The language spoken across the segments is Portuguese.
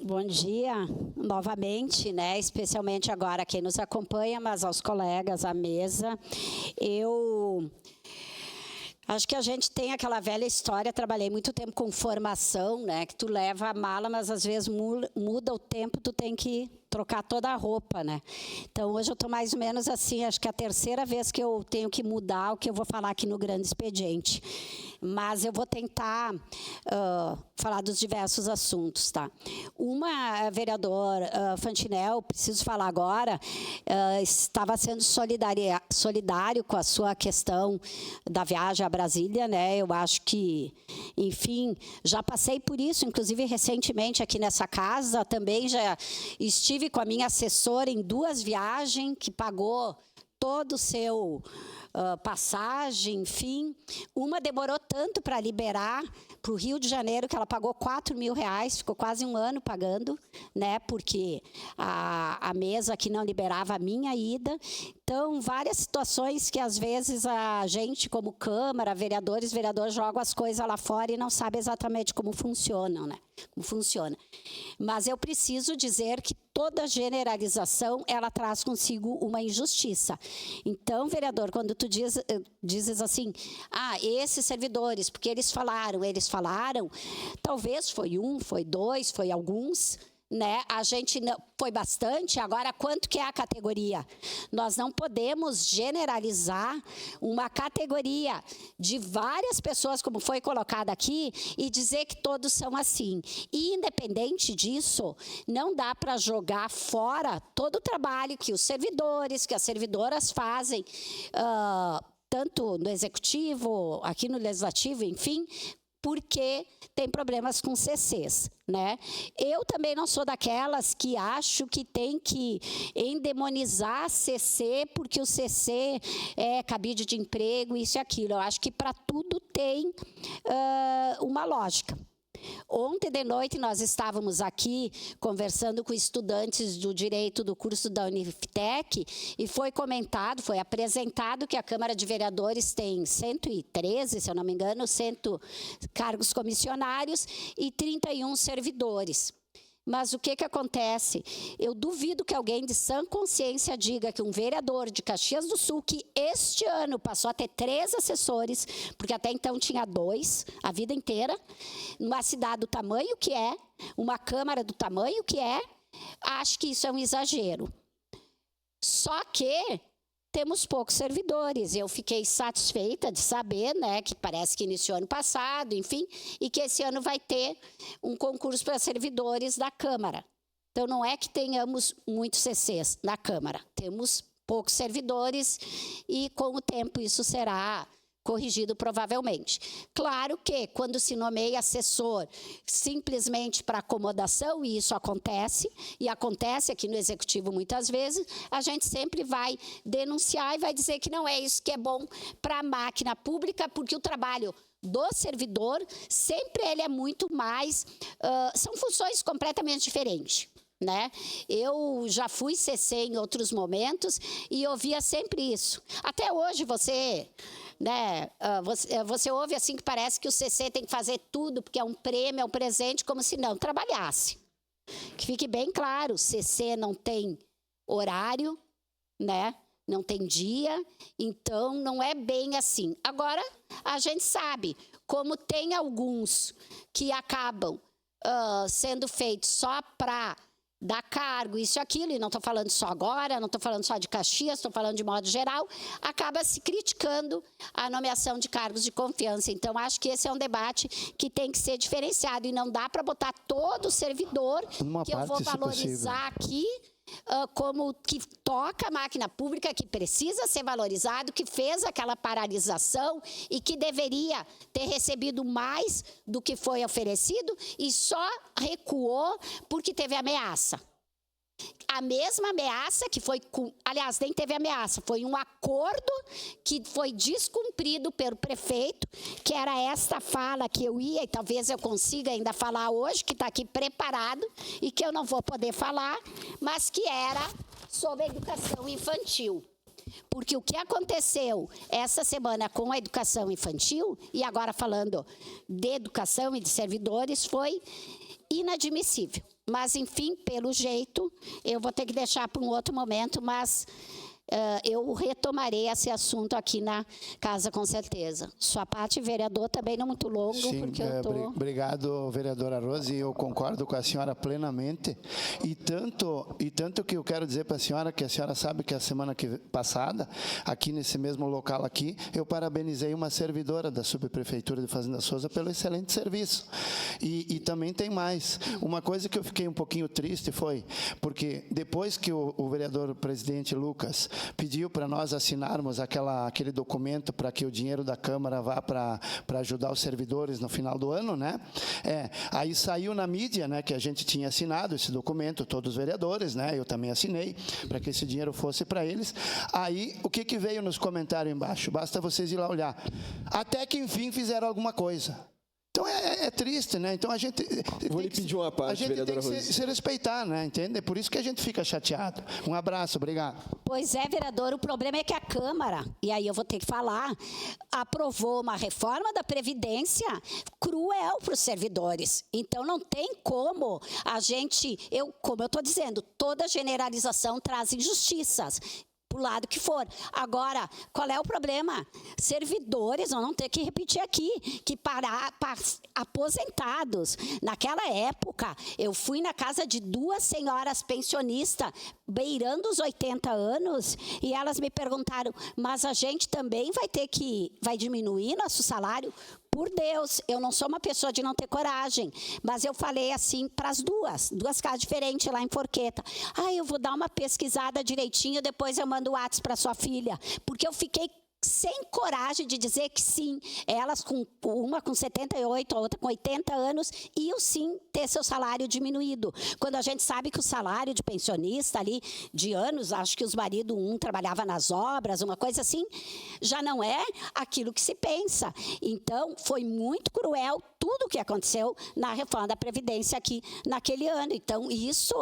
Bom dia, novamente, né? Especialmente agora quem nos acompanha, mas aos colegas, à mesa. Eu acho que a gente tem aquela velha história, trabalhei muito tempo com formação, né? Que tu leva a mala, mas às vezes muda o tempo, tu tem que trocar toda a roupa, né? Então, hoje eu estou mais ou menos assim, acho que é a terceira vez que eu tenho que mudar o que eu vou falar aqui no Grande Expediente. Mas eu vou tentar falar dos diversos assuntos, tá? Uma, vereador Fantinel, preciso falar agora, estava sendo solidário com a sua questão da viagem a Brasília, né? Eu acho que, enfim, já passei por isso, inclusive recentemente aqui nessa casa, também já estive com a minha assessora em 2 viagens, que pagou todo o seu passagem, enfim. Uma demorou tanto para liberar para o Rio de Janeiro, que ela pagou R$4.000, ficou quase um ano pagando, né? Porque a mesa aqui não liberava a minha ida. Então, várias situações que, às vezes, a gente, como Câmara, vereadores, jogam as coisas lá fora e não sabe exatamente como funcionam, né? Como funciona. Mas eu preciso dizer que toda generalização, ela traz consigo uma injustiça. Então, vereador, quando tu dizes assim, esses servidores, porque eles falaram, talvez foi 1, foi 2, foi alguns, né? A gente não, foi bastante, agora quanto que é a categoria? Nós não podemos generalizar uma categoria de várias pessoas, como foi colocado aqui, e dizer que todos são assim. E, independente disso, não dá para jogar fora todo o trabalho que os servidores, que as servidoras fazem, tanto no Executivo, aqui no Legislativo, enfim, porque tem problemas com CCs, né? Eu também não sou daquelas que acho que tem que endemonizar CC, porque o CC é cabide de emprego, isso e aquilo. Eu acho que para tudo tem uma lógica. Ontem de noite nós estávamos aqui conversando com estudantes do direito do curso da Uniftec e foi comentado, foi apresentado que a Câmara de Vereadores tem 113, se eu não me engano, 100 cargos comissionários e 31 servidores. Mas o que acontece? Eu duvido que alguém de sã consciência diga que um vereador de Caxias do Sul, que este ano passou a ter 3 assessores, porque até então tinha 2, a vida inteira, numa cidade do tamanho que é, uma Câmara do tamanho que é, acho que isso é um exagero. Só que temos poucos servidores. Eu fiquei satisfeita de saber, né, que parece que iniciou ano passado, enfim, e que esse ano vai ter um concurso para servidores da Câmara. Então, não é que tenhamos muitos CCs na Câmara, temos poucos servidores e, com o tempo, isso será corrigido provavelmente. Claro que, quando se nomeia assessor simplesmente para acomodação, e isso acontece, e acontece aqui no Executivo muitas vezes, a gente sempre vai denunciar e vai dizer que não é isso que é bom para a máquina pública, porque o trabalho do servidor, sempre ele é muito mais... são funções completamente diferentes. Né? Eu já fui CC em outros momentos e ouvia sempre isso. Até hoje né, você ouve assim que parece que o CC tem que fazer tudo porque é um prêmio, é um presente, como se não trabalhasse. Que fique bem claro, CC não tem horário, né? Não tem dia, então não é bem assim. Agora, a gente sabe, como tem alguns que acabam sendo feitos só para dar cargo, isso e aquilo, e não estou falando só agora, não estou falando só de Caxias, estou falando de modo geral, acaba se criticando a nomeação de cargos de confiança. Então, acho que esse é um debate que tem que ser diferenciado, e não dá para botar todo o servidor que eu vou valorizar aqui, como que toca a máquina pública, que precisa ser valorizado, que fez aquela paralisação e que deveria ter recebido mais do que foi oferecido e só recuou porque teve ameaça. A mesma ameaça que foi... Aliás, nem teve ameaça, foi um acordo que foi descumprido pelo prefeito, que era esta fala que eu ia, e talvez eu consiga ainda falar hoje, que está aqui preparado, e que eu não vou poder falar, mas que era sobre a educação infantil. Porque o que aconteceu essa semana com a educação infantil, e agora falando de educação e de servidores, foi inadmissível. Mas, enfim, pelo jeito, eu vou ter que deixar para um outro momento, mas eu retomarei esse assunto aqui na casa, com certeza. Sua parte, vereador, também não muito longo, sim, porque eu estou... Obrigado, vereadora Rose, eu concordo com a senhora plenamente. E tanto que eu quero dizer para a senhora, que a senhora sabe que a semana passada, aqui nesse mesmo local aqui, eu parabenizei uma servidora da Subprefeitura de Fazenda Souza pelo excelente serviço. E também tem mais. Uma coisa que eu fiquei um pouquinho triste foi, porque depois que o vereador presidente Lucas pediu para nós assinarmos aquele documento para que o dinheiro da Câmara vá para ajudar os servidores no final do ano, né? Aí saiu na mídia, né, que a gente tinha assinado esse documento, todos os vereadores, né? Eu também assinei para que esse dinheiro fosse para eles. Aí, o que veio nos comentários embaixo? Basta vocês ir lá olhar. Até que, enfim, fizeram alguma coisa. Então, é triste, né? Então, a gente... Vou lhe pedir uma parte, vereadora Rose. A gente tem que se respeitar, né? Entende? É por isso que a gente fica chateado. Um abraço, obrigado. Pois é, vereador, o problema é que a Câmara, e aí eu vou ter que falar, aprovou uma reforma da Previdência cruel para os servidores. Então, não tem como a gente... Como eu estou dizendo, toda generalização traz injustiças. Pro lado que for. Agora, qual é o problema? Servidores, vão ter que repetir aqui, que para aposentados. Naquela época, eu fui na casa de 2 senhoras pensionistas, beirando os 80 anos, e elas me perguntaram, mas a gente também vai diminuir nosso salário? Por Deus, eu não sou uma pessoa de não ter coragem, mas eu falei assim para as duas casas diferentes lá em Forqueta. Eu vou dar uma pesquisada direitinho, depois eu mando o WhatsApp para sua filha, porque eu fiquei sem coragem de dizer que sim, elas uma com 78, a outra com 80 anos, iam sim ter seu salário diminuído. Quando a gente sabe que o salário de pensionista ali, de anos, acho que os maridos, um trabalhava nas obras, uma coisa assim, já não é aquilo que se pensa. Então, foi muito cruel tudo o que aconteceu na reforma da Previdência aqui naquele ano. Então, isso...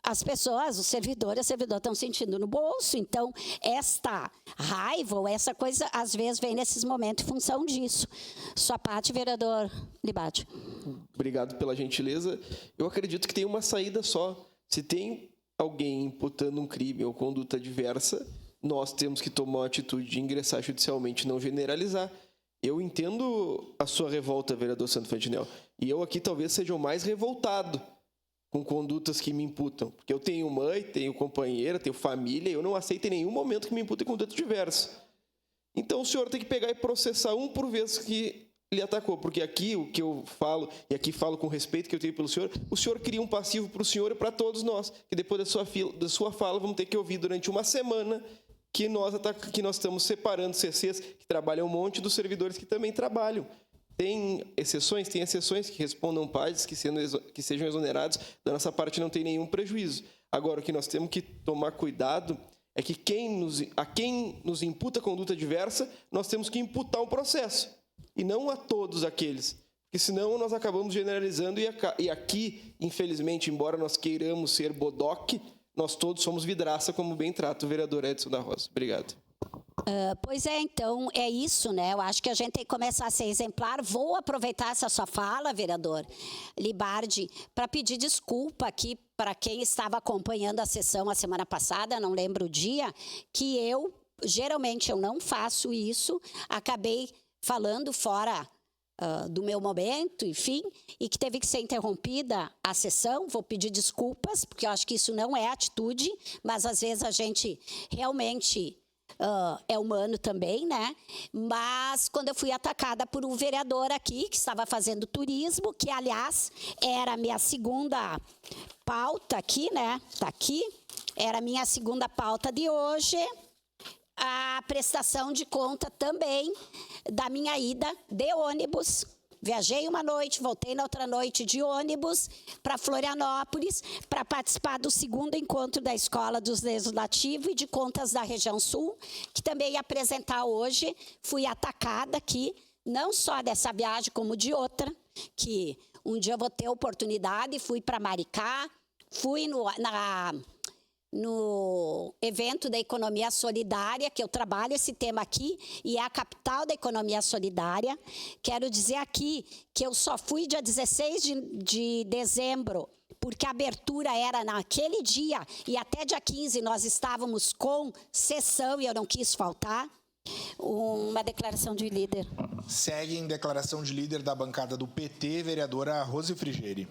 As pessoas, os servidores estão sentindo no bolso. Então, esta raiva ou essa coisa, às vezes, vem nesses momentos em função disso. Sua parte, vereador Libatti. Obrigado pela gentileza. Eu acredito que tem uma saída só. Se tem alguém imputando um crime ou conduta diversa, nós temos que tomar uma atitude de ingressar judicialmente, não generalizar. Eu entendo a sua revolta, vereador Santo Fantinel. E eu aqui talvez seja o mais revoltado com condutas que me imputam. Porque eu tenho mãe, tenho companheira, tenho família, e eu não aceito em nenhum momento que me imputem conduta diversa. Então o senhor tem que pegar e processar um por vez que lhe atacou. Porque aqui o que eu falo, e aqui falo com respeito que eu tenho pelo senhor, o senhor cria um passivo para o senhor e para todos nós, que depois da sua fala vamos ter que ouvir durante uma semana que nós estamos separando CCs que trabalham um monte dos servidores que também trabalham. Tem exceções que respondam partes, que sejam exonerados. Da nossa parte não tem nenhum prejuízo. Agora, o que nós temos que tomar cuidado é que a quem nos imputa conduta diversa, nós temos que imputar um processo. E não a todos aqueles. Porque senão nós acabamos generalizando e aqui, infelizmente, embora nós queiramos ser bodoque, nós todos somos vidraça, como bem trata o vereador Edson da Rosa. Obrigado. Pois é, então, é isso, né? Eu acho que a gente tem que começar a ser exemplar. Vou aproveitar essa sua fala, vereador Libardi, para pedir desculpa aqui para quem estava acompanhando a sessão a semana passada, não lembro o dia, que geralmente eu não faço isso, acabei falando fora do meu momento, enfim, e que teve que ser interrompida a sessão. Vou pedir desculpas, porque eu acho que isso não é atitude, mas às vezes a gente realmente... é humano também, né? Mas quando eu fui atacada por um vereador aqui, que estava fazendo turismo, que, aliás, era a minha segunda pauta aqui, né? Está aqui. Era a minha segunda pauta de hoje. A prestação de conta também da minha ida de ônibus. Viajei uma noite, voltei na outra noite de ônibus para Florianópolis para participar do 2º encontro da Escola dos Legislativos e de Contas da Região Sul, que também ia apresentar hoje. Fui atacada aqui, não só dessa viagem, como de outra, que um dia eu vou ter oportunidade. Fui para Maricá, fui no evento da Economia Solidária, que eu trabalho esse tema aqui, e é a capital da Economia Solidária. Quero dizer aqui que eu só fui dia 16 de dezembro porque a abertura era naquele dia, e até dia 15 nós estávamos com sessão, e eu não quis faltar. Uma declaração de líder. Segue em declaração de líder da bancada do PT, vereadora Rose Frigeri.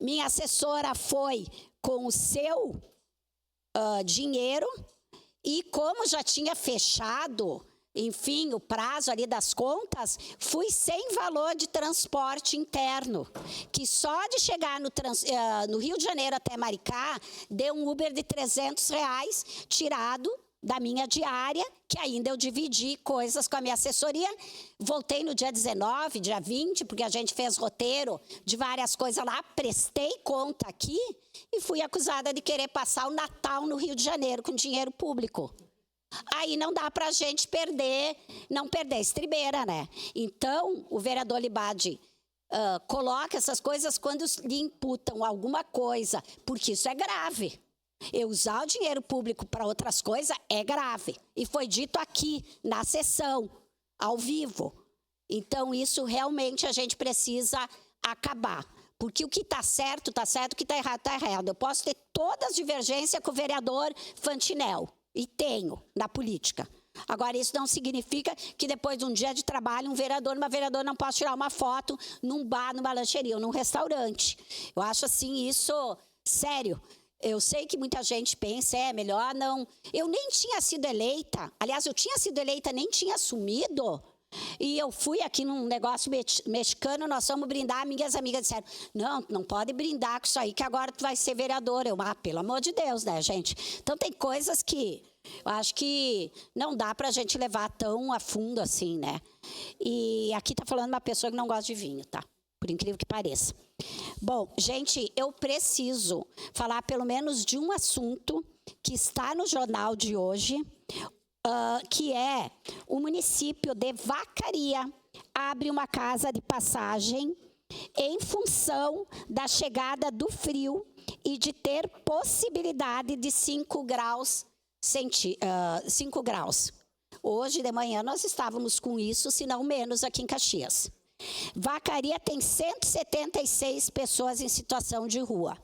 Minha assessora foi com o seu dinheiro, e como já tinha fechado, enfim, o prazo ali das contas, fui sem valor de transporte interno, que só de chegar no Rio de Janeiro até Maricá, deu um Uber de R$300 tirado da minha diária, que ainda eu dividi coisas com a minha assessoria. Voltei no dia 19, dia 20, porque a gente fez roteiro de várias coisas lá, prestei conta aqui e fui acusada de querer passar o Natal no Rio de Janeiro com dinheiro público. Aí não dá para a gente não perder a estribeira, né? Então, o vereador Libadi coloca essas coisas quando lhe imputam alguma coisa, porque isso é grave. Eu usar o dinheiro público para outras coisas é grave. E foi dito aqui, na sessão, ao vivo. Então, isso realmente a gente precisa acabar. Porque o que está certo, está certo. O que está errado, está errado. Eu posso ter todas as divergências com o vereador Fantinel. E tenho, na política. Agora, isso não significa que depois de um dia de trabalho, um vereador, uma vereadora não possa tirar uma foto num bar, numa lancheria ou num restaurante. Eu acho, assim, isso sério. Eu sei que muita gente pensa, melhor não. Eu nem tinha sido eleita. Aliás, eu tinha sido eleita, nem tinha assumido. E eu fui aqui num negócio mexicano, nós vamos brindar. Minhas amigas disseram, não pode brindar com isso aí, que agora tu vai ser vereadora. Eu, pelo amor de Deus, né, gente? Então, tem coisas que eu acho que não dá pra gente levar tão a fundo assim, né? E aqui tá falando uma pessoa que não gosta de vinho, tá? Por incrível que pareça. Bom, gente, eu preciso falar pelo menos de um assunto que está no jornal de hoje, que é o município de Vacaria abre uma casa de passagem em função da chegada do frio e de ter possibilidade de 5 graus. 5 graus. Hoje de manhã nós estávamos com isso, se não menos, aqui em Caxias. Vacaria tem 176 pessoas em situação de rua.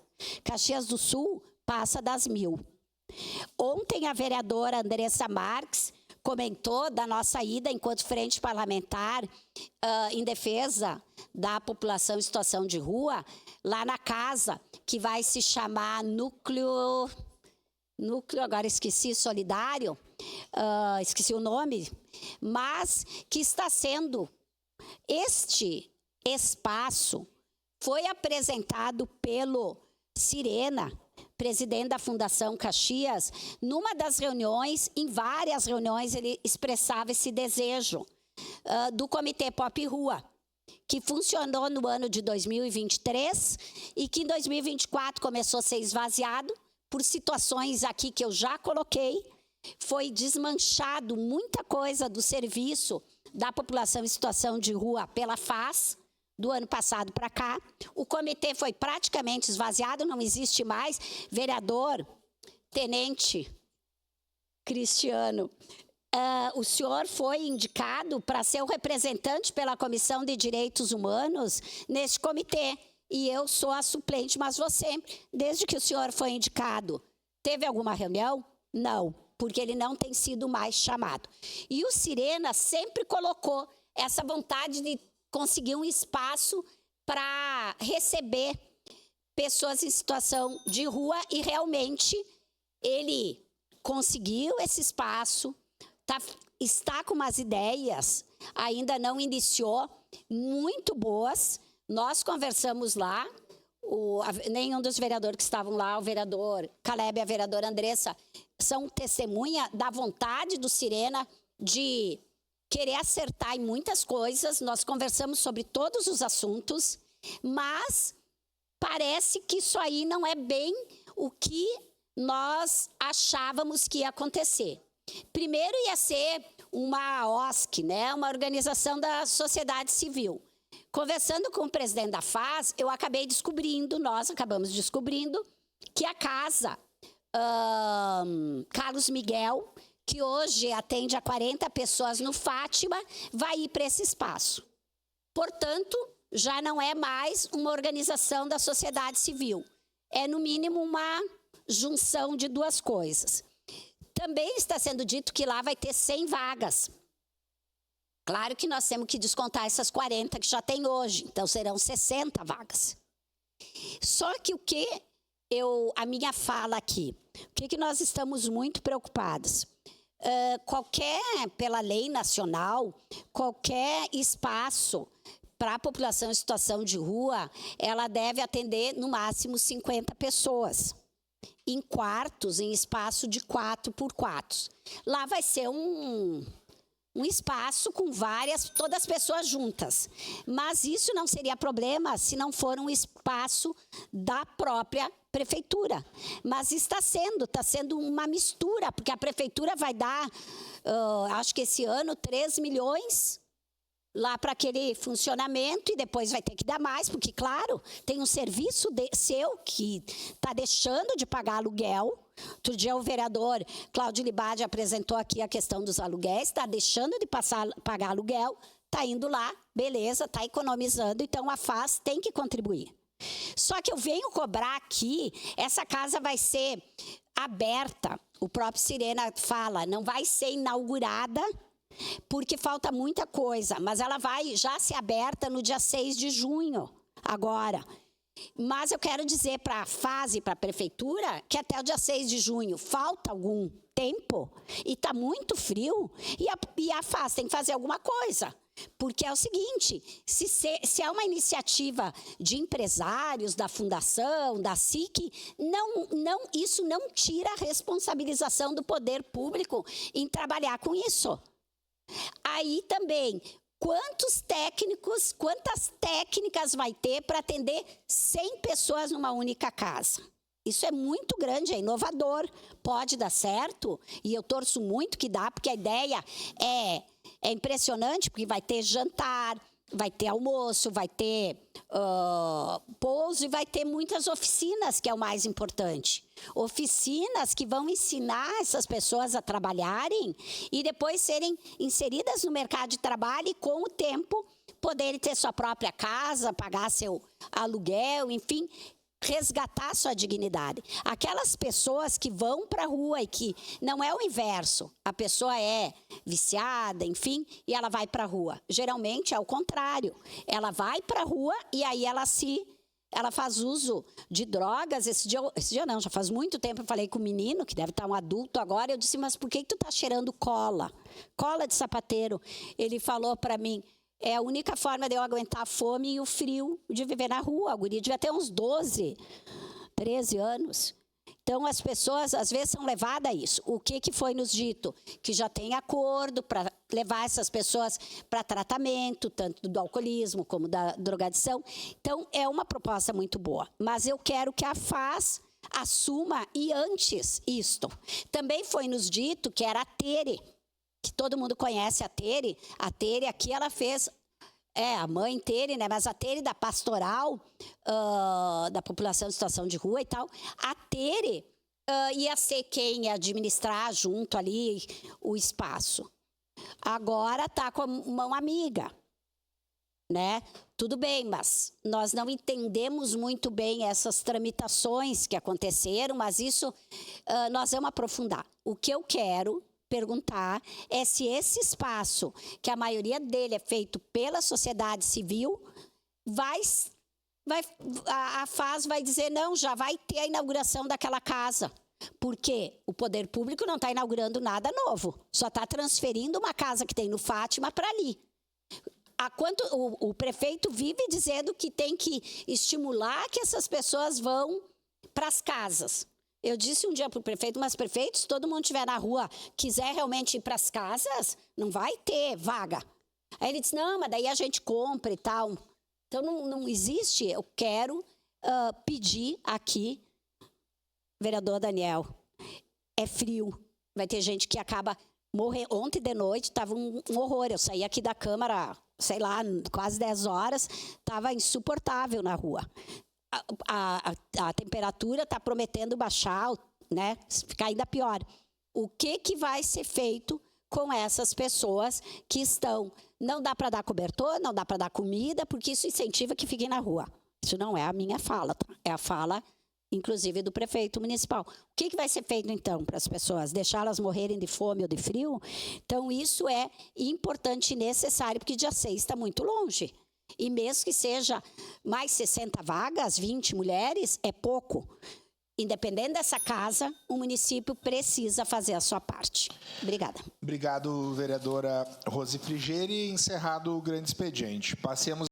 Caxias do Sul passa das 1.000. Ontem a vereadora Andressa Marques comentou da nossa ida enquanto frente parlamentar em defesa da população em situação de rua, lá na casa, que vai se chamar Núcleo, agora esqueci, Solidário, esqueci o nome, mas que está sendo... Este espaço foi apresentado pelo Sirena, presidente da Fundação Caxias, numa das reuniões, em várias reuniões, ele expressava esse desejo do Comitê Pop Rua, que funcionou no ano de 2023 e que em 2024 começou a ser esvaziado por situações aqui que eu já coloquei. Foi desmanchado muita coisa do serviço da população em situação de rua pela FAS, do ano passado para cá. O comitê foi praticamente esvaziado, não existe mais. Vereador, tenente Cristiano, o senhor foi indicado para ser o representante pela Comissão de Direitos Humanos neste comitê. E eu sou a suplente, mas vou sempre. Desde que o senhor foi indicado, teve alguma reunião? Não, porque ele não tem sido mais chamado. E o Sirena sempre colocou essa vontade de conseguir um espaço para receber pessoas em situação de rua e realmente ele conseguiu esse espaço, está com umas ideias, ainda não iniciou, muito boas. Nós conversamos lá, nenhum dos vereadores que estavam lá, o vereador Caleb e a vereadora Andressa, são testemunha da vontade do Sirena de querer acertar em muitas coisas. Nós conversamos sobre todos os assuntos, mas parece que isso aí não é bem o que nós achávamos que ia acontecer. Primeiro ia ser uma OSC, né, uma organização da sociedade civil. Conversando com o presidente da FAS, nós acabamos descobrindo que a casa Carlos Miguel, que hoje atende a 40 pessoas no Fátima, vai ir para esse espaço. Portanto, já não é mais uma organização da sociedade civil. É, no mínimo, uma junção de duas coisas. Também está sendo dito que lá vai ter 100 vagas. Claro que nós temos que descontar essas 40 que já tem hoje, então serão 60 vagas. Só que a minha fala aqui, o que nós estamos muito preocupados? Pela lei nacional, qualquer espaço para a população em situação de rua, ela deve atender no máximo 50 pessoas. Em quartos, em espaço de 4x4. Lá vai ser um espaço com todas as pessoas juntas. Mas isso não seria problema se não for um espaço da própria prefeitura. Mas está sendo uma mistura, porque a prefeitura vai dar, acho que esse ano, 3 milhões lá para aquele funcionamento e depois vai ter que dar mais, porque, claro, tem um serviço seu que está deixando de pagar aluguel. Outro dia o vereador Cláudio Libadi apresentou aqui a questão dos aluguéis, está deixando de pagar aluguel, está indo lá, beleza, está economizando, então a FAS tem que contribuir. Só que eu venho cobrar aqui, essa casa vai ser aberta, o próprio Sirena fala, não vai ser inaugurada, porque falta muita coisa, mas ela vai já ser aberta no dia 6 de junho, agora. Mas eu quero dizer para a FAS e para a prefeitura que até o dia 6 de junho falta algum tempo e está muito frio e a FAS tem que fazer alguma coisa. Porque é o seguinte, se é uma iniciativa de empresários, da fundação, da SIC, isso não tira a responsabilização do poder público em trabalhar com isso. Aí também, quantas técnicas vai ter para atender 100 pessoas numa única casa? Isso é muito grande, é inovador, pode dar certo, e eu torço muito que dá, porque a ideia é impressionante, porque vai ter jantar, vai ter almoço, vai ter pouso e vai ter muitas oficinas, que é o mais importante. Oficinas que vão ensinar essas pessoas a trabalharem e depois serem inseridas no mercado de trabalho e, com o tempo, poderem ter sua própria casa, pagar seu aluguel, enfim, resgatar sua dignidade. Aquelas pessoas que vão para a rua e que não é o inverso, a pessoa é viciada, enfim, e ela vai para a rua. Geralmente é o contrário, ela vai para a rua e aí ela faz uso de drogas. Esse dia não, já faz muito tempo eu falei com um menino, que deve estar um adulto agora, eu disse, mas por que tu tá cheirando cola de sapateiro? Ele falou para mim, é a única forma de eu aguentar a fome e o frio de viver na rua. A guria devia ter uns 12, 13 anos. Então, as pessoas, às vezes, são levadas a isso. O que foi nos dito? Que já tem acordo para levar essas pessoas para tratamento, tanto do alcoolismo como da drogadição. Então, é uma proposta muito boa. Mas eu quero que a FAS assuma, e antes isto. Também foi nos dito que era a Tere, que todo mundo conhece a Tere. A Tere aqui, ela fez, a mãe Tere, né? Mas a Tere da pastoral, da população em situação de rua e tal, a Tere ia ser quem ia administrar junto ali o espaço. Agora está com mão amiga, né? Tudo bem, mas nós não entendemos muito bem essas tramitações que aconteceram, mas isso nós vamos aprofundar. O que eu quero perguntar é se esse espaço, que a maioria dele é feito pela sociedade civil, a FAS vai dizer, não, já vai ter a inauguração daquela casa. Porque o poder público não está inaugurando nada novo, só está transferindo uma casa que tem no Fátima para ali. O prefeito vive dizendo que tem que estimular que essas pessoas vão para as casas. Eu disse um dia para o prefeito, mas prefeito, se todo mundo estiver na rua, quiser realmente ir para as casas, não vai ter vaga. Aí ele disse, não, mas daí a gente compra e tal. Então não existe. Eu quero pedir aqui, vereador Daniel, é frio. Vai ter gente que acaba morrendo. Ontem de noite estava um horror. Eu saí aqui da Câmara, sei lá, quase 10 horas, estava insuportável na rua. A temperatura está prometendo baixar, né? Ficar ainda pior. O que vai ser feito com essas pessoas que estão. Não dá para dar cobertor, não dá para dar comida, porque isso incentiva que fiquem na rua. Isso não é a minha fala, tá? É a fala, inclusive, do prefeito municipal. O que vai ser feito, então, para as pessoas? Deixá-las morrerem de fome ou de frio? Então, isso é importante e necessário, porque dia 6 está muito longe. E mesmo que seja mais 60 vagas, 20 mulheres, é pouco. Independente dessa casa, o município precisa fazer a sua parte. Obrigada. Obrigado, vereadora Rose Frigieri. Encerrado o grande expediente. Passemos